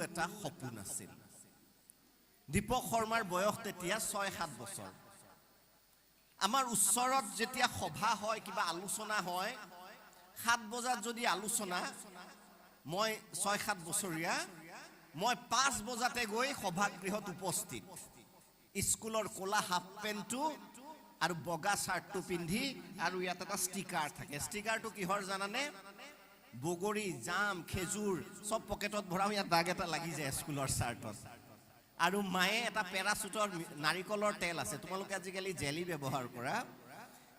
এটা সপোন আছিল দীপক শৰ্মাৰ বয়স তেতিয়া 6-7 বছৰ আমাৰ ওচৰত যেতিয়া সভা হয় কিবা আলোচনা হয় 7 বজাত যদি আলোচনা মই 6-7 বছৰীয়া মই 5 বজাতে গৈ সভাগৃহত উপস্থিত স্কুলৰ কোলা হাফ পেণ্টটো আৰু বগা শাৰ্টটো পিন্ধি আৰু ইয়াত এটা ষ্টিকাৰ থাকে ষ্টিকাৰটো কিহৰ জানানে বগৰী জাম খেজুৰ সব পকেটত ভৰাও ইয়াত দাগ এটা লাগি যায় স্কুলৰ শাৰ্টত আৰু মায়ে এটা পেৰাচুটৰ নাৰিকলৰ তেল আছে তোমালোকে আজিকালি জেলি ব্যৱহাৰ কৰা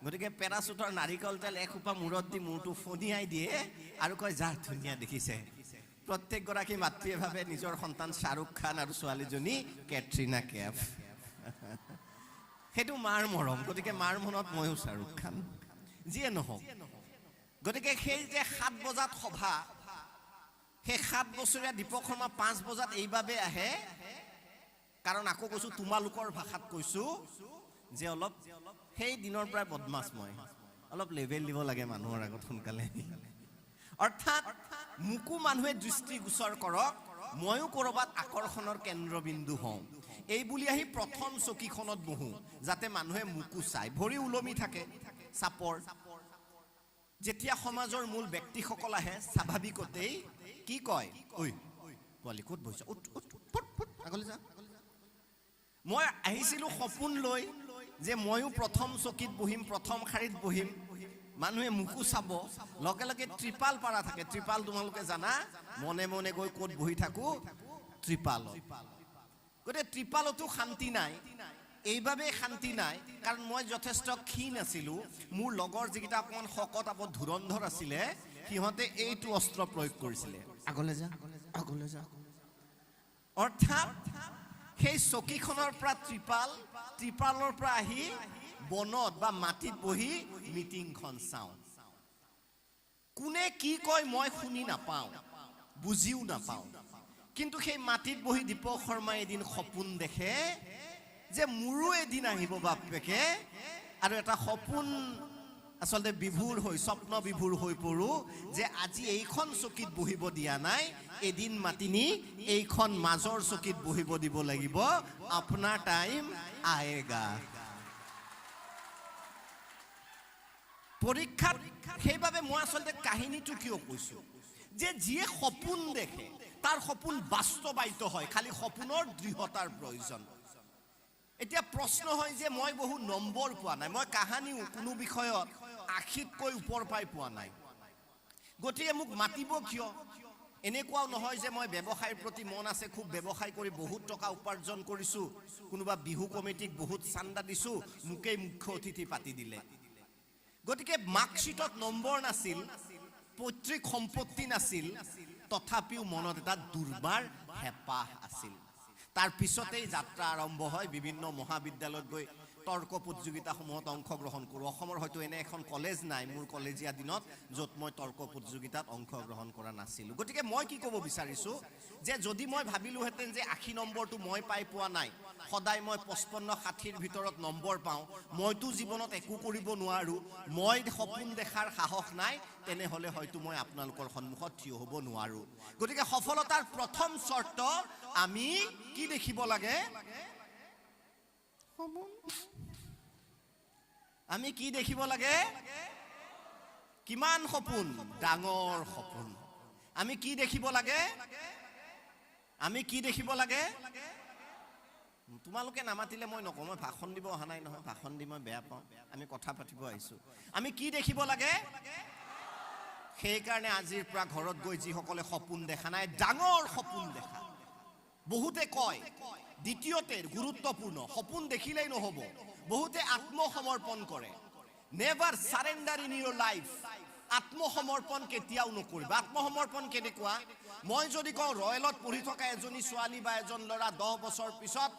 গতিকে পেৰাচুটৰ নাৰিকল তেল এখোপা মূৰত দি মূৰটো ফনিয়াই দিয়ে আৰু কয় যা ধুনীয়া দেখিছে প্ৰত্যেক গৰাকী মাতৃয়ে ভাবে নিজৰ সন্তান শাহৰুখ খান আৰু ছোৱালীজনী কেটৰিনা কেফ সেইটো মাৰ মৰম গতিকে মাৰ মনত ময়ো শাহৰুখ খান যিয়ে নহওক গতিকে সেই যে 7 বজাত সভা সেই 7 বছৰীয়া দীপক শৰ্মা 5 বজাত এইভাবে আহে কাৰণ আকৌ কৈছো তোমালোকৰ ভাষাত কৈছো যে অলপ সেই দিনৰ প্ৰায় বদমাছ মই অলপ লেভেল দিব লাগে মানুহৰ আগত সোনকালে অৰ্থাৎ মুকু মানুহে দৃষ্টিগোচৰ কৰক ময়ো কৰবাত আকৰ্ষণৰ কেন্দ্ৰবিন্দু হওঁ এই বুলি আহি প্ৰথম চকীখনত বহো যাতে মানুহে মুকু চাই ভৰি উলমি থাকে চাপৰ যেতিয়া সমাজৰ মূল ব্যক্তিসকল আহে স্বাভাৱিকতেই কি কয় ঐ পোৱালি ক'ত বহিছ আগলৈ যা মই আহিছিলো সপোন লৈ যে ময়ো প্ৰথম চকীত বহিম প্ৰথম শাৰীত বহিম মানুহে মুকু চাব লগে লগে ত্ৰিপাল পাৰা থাকে ত্ৰিপাল তোমালোকে জানা মনে মনে গৈ ক'ত বহি থাকো ত্ৰিপালত গতে ত্ৰিপালতো শান্তি নাই এইভাবে শান্তি নাই কাৰণ মই যথেষ্ট ক্ষীণ আছিলো মোৰ লগৰ যিকেইটা অকণ শকত আপত ধুৰন্ধৰ আছিলে সিহঁতে এইটো অস্ত্ৰ প্ৰয়োগ কৰিছিলে আগলৈ যা অৰ্থাৎ সেই চকীখনৰ পৰা ত্ৰিপালৰ পৰা আহি বনত বা মাটিত বহি মিটিংখন চাওঁ কোনে কি কয় মই শুনি নাপাওঁ বুজিও নাপাওঁ কিন্তু সেই মাটিত বহি দীপক শৰ্মাই এদিন সপোন দেখে যে মোৰো এদিন আহিব বাপেকে আৰু এটা সপোন আসলে বিভুৰ হৈ স্বপ্ন বিভুৰ হৈ পৰো যে আজি এইখন চকীত বহিব দিয়া নাই এদিন মাতিনি এইখন মাজৰ চকীত বহিব দিব লাগিব আপোনাৰ টাইম আয়েগা পৰীক্ষাত সেইভাবে মই আসলে কাহিনীটো কিয় কৈছো যে যিয়ে সপোন দেখে তাৰ সপোন বাস্তৱায়িত হয় খালি সপোনৰ দৃঢ়তাৰ প্ৰয়োজন এতিয়া প্ৰশ্ন হয় যে মই বহু নম্বৰ পোৱা নাই মই কাহানিও কোনো বিষয়ত 80তকৈ ওপৰ পাই পোৱা নাই গতিকে মোক মাতিব কিয় এনেকুৱাও নহয় যে মই ব্যৱসায়ৰ প্ৰতি মন আছে খুব ব্যৱসায় কৰি বহুত টকা উপাৰ্জন কৰিছো কোনোবা বিহু কমিটিক বহুত চান্দা দিছো মুকেই মুখ্য অতিথি পাতি দিলে গতিকে মাৰ্কশিটত নম্বৰ নাছিল পৈতৃক সম্পত্তি নাছিল তথাপিও মনত এটা দুৰ্বাৰ হেপাহ আছিল তাৰ পিছতেই যাত্ৰা আৰম্ভ হয় বিভিন্ন মহাবিদ্যালয়ত গৈ তৰ্ক প্ৰতিযোগিতাসমূহত অংশগ্ৰহণ কৰোঁ অসমৰ হয়তো এনে এখন কলেজ নাই মোৰ কলেজীয়া দিনত য'ত মই তৰ্ক প্ৰতিযোগিতাত অংশগ্ৰহণ কৰা নাছিলোঁ গতিকে মই কি ক'ব বিচাৰিছোঁ যে যদি মই ভাবিলোহেঁতেন যে 80 নম্বৰটো মই পাই পোৱা নাই সদায় মই 55-60ৰ ভিতৰত নম্বৰ পাওঁ মইতো জীৱনত একো কৰিব নোৱাৰোঁ মই সপোন দেখাৰ সাহস নাই তেনেহ'লে হয়তো মই আপোনালোকৰ সন্মুখত থিয় হ'ব নোৱাৰোঁ গতিকে সফলতাৰ প্ৰথম চৰ্ত আমি কি দেখিব লাগে আমি কি দেখিব লাগে কিমান সপোন ডাঙৰ সপোন আমি কি দেখিব লাগে তোমালোকে নামাতিলে মই নকওঁ মই ভাষণ দিব অহা নাই নহয় ভাষণ দি মই বেয়া পাওঁ আমি কথা পাতিব আহিছো আমি কি দেখিব লাগে সেই কাৰণে আজিৰ পৰা ঘৰত গৈ যিসকলে সপোন দেখা নাই ডাঙৰ সপোন দেখা বহুতে কয় দ্বিতীয়তে গুৰুত্বপূৰ্ণ সপোন দেখিলেই নহব বহুতে আত্মসমৰ্পণ কৰে নেভাৰ সাৰেন্ডাৰ ইন ইউৰ লাইফ আত্মসমৰ্পণ কেতিয়াও নকৰিবা আত্মসমৰ্পণ কেনেকুৱা মই যদি কওঁ ৰয়েলত পঢ়ি থকা এজনী ছোৱালী বা এজন ল'ৰা 10 বছৰ পিছত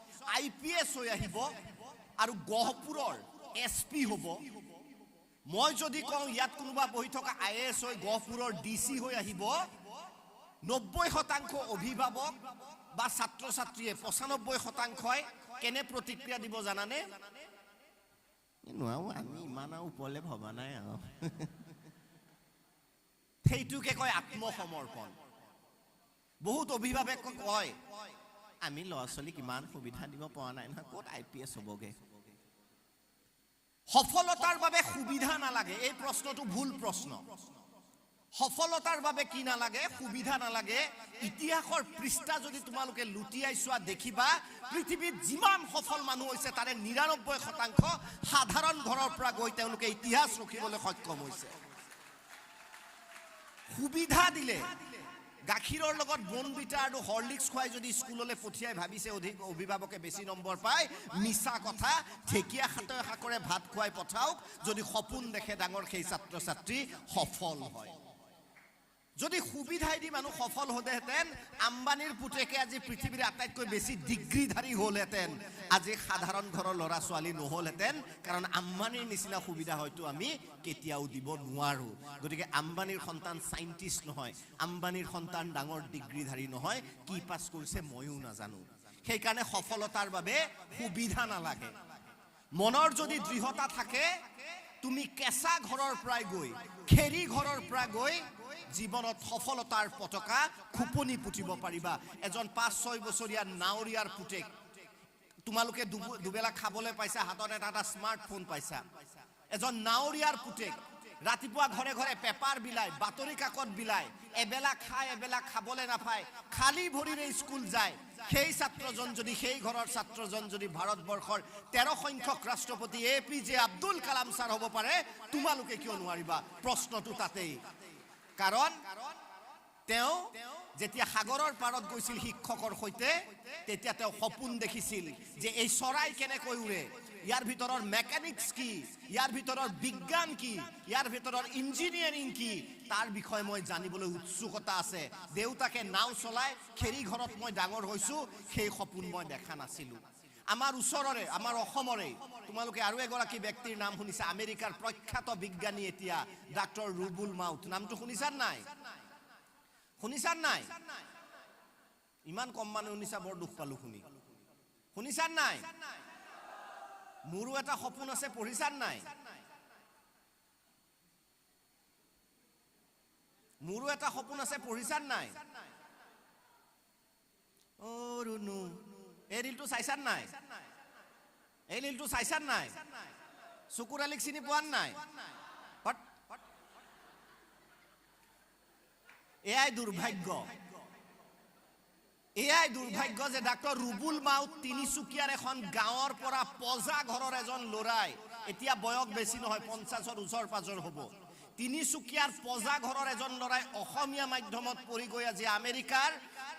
IPS হৈ আহিব আৰু গহপুৰৰ SP হ'ব মই যদি কওঁ ইয়াত কোনোবা বহি থকা IAS হৈ গহপুৰৰ DC হৈ আহিব 90% অভিভাৱক বা ছাত্ৰ ছাত্ৰীয়ে 95% কেনে প্ৰতিক্ৰিয়া দিব জানানে নোৱাও আমি ইমান ওপৰলে ভবা নাই সেইটোকে কয় আত্মসমৰ্পণ বহুত অভিভাৱকে কয় আমি ল'ৰা ছোৱালীক ইমান সুবিধা দিব পৰা নাই নহয়, ক'ত IPS হ'বগে। সফলতাৰ বাবে সুবিধা নালাগে, এই প্ৰশ্নটো ভুল প্ৰশ্ন। সফলতাৰ বাবে কি নালাগে? সুবিধা নালাগে। ইতিহাসৰ পৃষ্ঠা যদি তোমালোকে লুটিয়াই চোৱা দেখিবা পৃথিৱীত যিমান সফল মানুহ হৈছে তাৰে ৯৯% সাধাৰণ ঘৰৰ পৰা গৈ তেওঁলোকে ইতিহাস ৰখিবলৈ সক্ষম হৈছে। সুবিধা দিলে গাখীৰৰ লগত বনবিটা আৰু হৰলিক্স খুৱাই যদি স্কুললৈ পঠিয়াই ভাবিছে অভিভাৱকে বেছি নম্বৰ পায়, মিছা কথা। ঢেকীয়া শাকৰে ভাত খুৱাই পঠাওক, যদি সপোন দেখে ডাঙৰ সেই ছাত্ৰ ছাত্ৰী সফল হয়। যদি সুবিধাই দি মানুহ সফল হ'লেহেঁতেন, আম্বানীৰ পুতেকে আজি পৃথিৱীৰ আটাইতকৈ বেছি ডিগ্ৰীধাৰী হ'লহেঁতেন, আজি সাধাৰণ ঘৰৰ ল'ৰা ছোৱালী নহ'লহেঁতেন। কাৰণ আম্বানীৰ নিচিনা সুবিধা হয়তো আমি কেতিয়াও দিব নোৱাৰোঁ। গতিকে আম্বানীৰ সন্তান চাইণ্টিষ্ট নহয়, আম্বানীৰ সন্তান ডাঙৰ ডিগ্ৰীধাৰী নহয়, কি পাছ কৰিছে ময়ো নাজানো। সেইকাৰণে সফলতাৰ বাবে সুবিধা নালাগে। মনৰ যদি দৃঢ়তা থাকে, তুমি কেঁচা ঘৰৰ পৰাই গৈ, খেৰী ঘৰৰ পৰা গৈ জীৱনত সফলতাৰ পতাকা খুপনি পুতিব পাৰিবা। এজন ৫-৬ বছৰীয়া নাৱৰীয়াৰ পুতেক, তোমালোকে দুবেলা খাবলৈ পাইছা, হাতত এটা স্মাৰ্টফোন পাইছা। এজন নাৱৰীয়াৰ পুতেক ৰাতিপুৱা ঘৰে ঘৰে পেপাৰ বিলায়, বাতৰি কাকত বিলায়, এবেলা খায় এবেলা খাবলৈ নাপায়, খালী ভৰিৰে স্কুল যায়। সেই ছাত্ৰজন যদি, সেই ঘৰৰ ছাত্ৰজন যদি ভাৰতবৰ্ষৰ ১৩ সংখ্যক ৰাষ্ট্ৰপতি APJ আব্দুল কালাম ছাৰ হ'ব পাৰে, তোমালোকে কিয় নোৱাৰিবা? প্ৰশ্নটো তাতেই। কাৰণ তেওঁ যেতিয়া সাগৰৰ পাৰত গৈছিল শিক্ষকৰ সৈতে, তেতিয়া তেওঁ সপোন দেখিছিল যে এই চৰাই কেনেকৈ উৰে, ইয়াৰ ভিতৰৰ মেকানিক্স কি, ইয়াৰ ভিতৰৰ বিজ্ঞান কি, ইয়াৰ ভিতৰৰ ইঞ্জিনিয়াৰিং কি, তাৰ বিষয়ে মই জানিবলৈ উৎসুকতা আছে। দেউতাকে নাও চলাই খেৰী ঘৰত মই ডাঙৰ হৈছোঁ, সেই সপোন মই দেখা নাছিলোঁ। আমাৰ ওচৰৰে, আমাৰ অসমৰে তোমালোকে আৰু এগৰাকী ব্যক্তিৰ নাম শুনিছা, আমেৰিকাৰ প্ৰখ্যাত বিজ্ঞানী এতিয়া ডাক্তৰ ৰুবুল মাউত। নামটো শুনিছা নাই? শুনিছা নাই? ইমান কম মানুহ শুনিছা, বৰ দুখ পালো শুনি। শুনিছা নাই? মোৰো এটা সপোন আছে, পঢ়িছা নাই? মোৰো এটা সপোন আছে, পঢ়িছা নাই? অ' ৰুনু, এই ৰীলটো চাইছা নাই? এই ৰীলটো চাইছা নাই? চকুৰ আলিক চিনি পোৱা নাই? এয়াই দুৰ্ভাগ্য, এয়াই দুৰ্ভাগ্য যে ডাক্তৰ ৰুবুল মাউত তিনিচুকীয়াৰ এখন গাঁৱৰ পৰা পজা ঘৰৰ এজন ল'ৰাই, এতিয়া বয়স বেছি নহয়, 50ৰ ওচৰ পাজৰ হ'ব, তিনিচুকীয়াৰ পজা ঘৰৰ এজন ল'ৰাই অসমীয়া মাধ্যমত পঢ়ি গৈ আজি আমেৰিকাৰ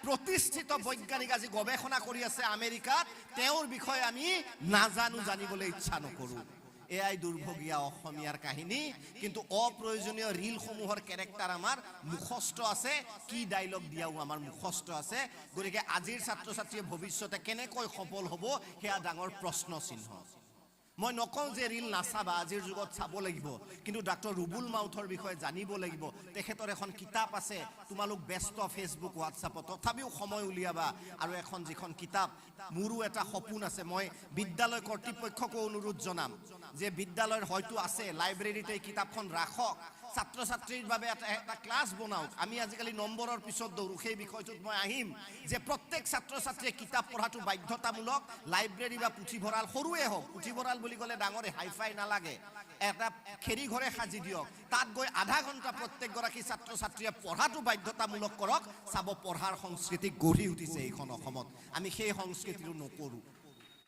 প্ৰতিষ্ঠিত বৈজ্ঞানিক আজি গৱেষণা কৰি আছে আমেৰিকাত। তেওঁৰ বিষয়ে আমি নাজানো, জানিবলৈ ইচ্ছা নকৰোঁ। এয়াই দুৰ্ভগীয়া অসমীয়াৰ কাহিনী। কিন্তু অপ্ৰয়োজনীয় ৰীলসমূহৰ কেৰেক্টাৰ আমাৰ মুখস্থ আছে, কি ডাইলগ দিয়াও আমাৰ মুখস্থ আছে। গতিকে আজিৰ ছাত্ৰ ছাত্ৰীয়ে ভৱিষ্যতে কেনেকৈ সফল হ'ব, সেয়া ডাঙৰ প্ৰশ্ন চিহ্ন। মই নকওঁ যে ৰীল নাচাবা, আজিৰ যুগত চাব লাগিব, কিন্তু ডাক্তৰ ৰুবুল মাউথৰ বিষয়ে জানিব লাগিব। তেখেতৰ এখন কিতাপ আছে, তোমালোক ব্যস্ত ফেচবুক হোৱাটছআপত, তথাপিও সময় উলিয়াবা। আৰু এখন যিখন কিতাপ, মোৰো এটা সপোন আছে, মই বিদ্যালয় কৰ্তৃপক্ষকো অনুৰোধ জনাম যে বিদ্যালয়ৰ হয়তো আছে, লাইব্ৰেৰীতে এই কিতাপখন ৰাখক, ছাত্ৰ ছাত্ৰীৰ বাবে এটা ক্লাছ বনাওক। আমি আজিকালি নম্বৰৰ পিছত দৌৰো, সেই বিষয়টোত মই আহিম যে প্ৰত্যেক ছাত্ৰ ছাত্ৰীয়ে কিতাপ পঢ়াটো বাধ্যতামূলক। লাইব্ৰেৰী বা পুথিভঁৰাল সৰুৱে হওক, পুথিভঁৰাল বুলি ক'লে ডাঙৰে হাইফাই নালাগে, এটা খেৰী ঘৰে সাজি দিয়ক, তাত গৈ আধা ঘণ্টা প্ৰত্যেকগৰাকী ছাত্ৰ ছাত্ৰীয়ে পঢ়াটো বাধ্যতামূলক কৰক। চাব, পঢ়াৰ সংস্কৃতি গঢ়ি উঠিছে এইখন অসমত, আমি সেই সংস্কৃতিটো নকৰোঁ।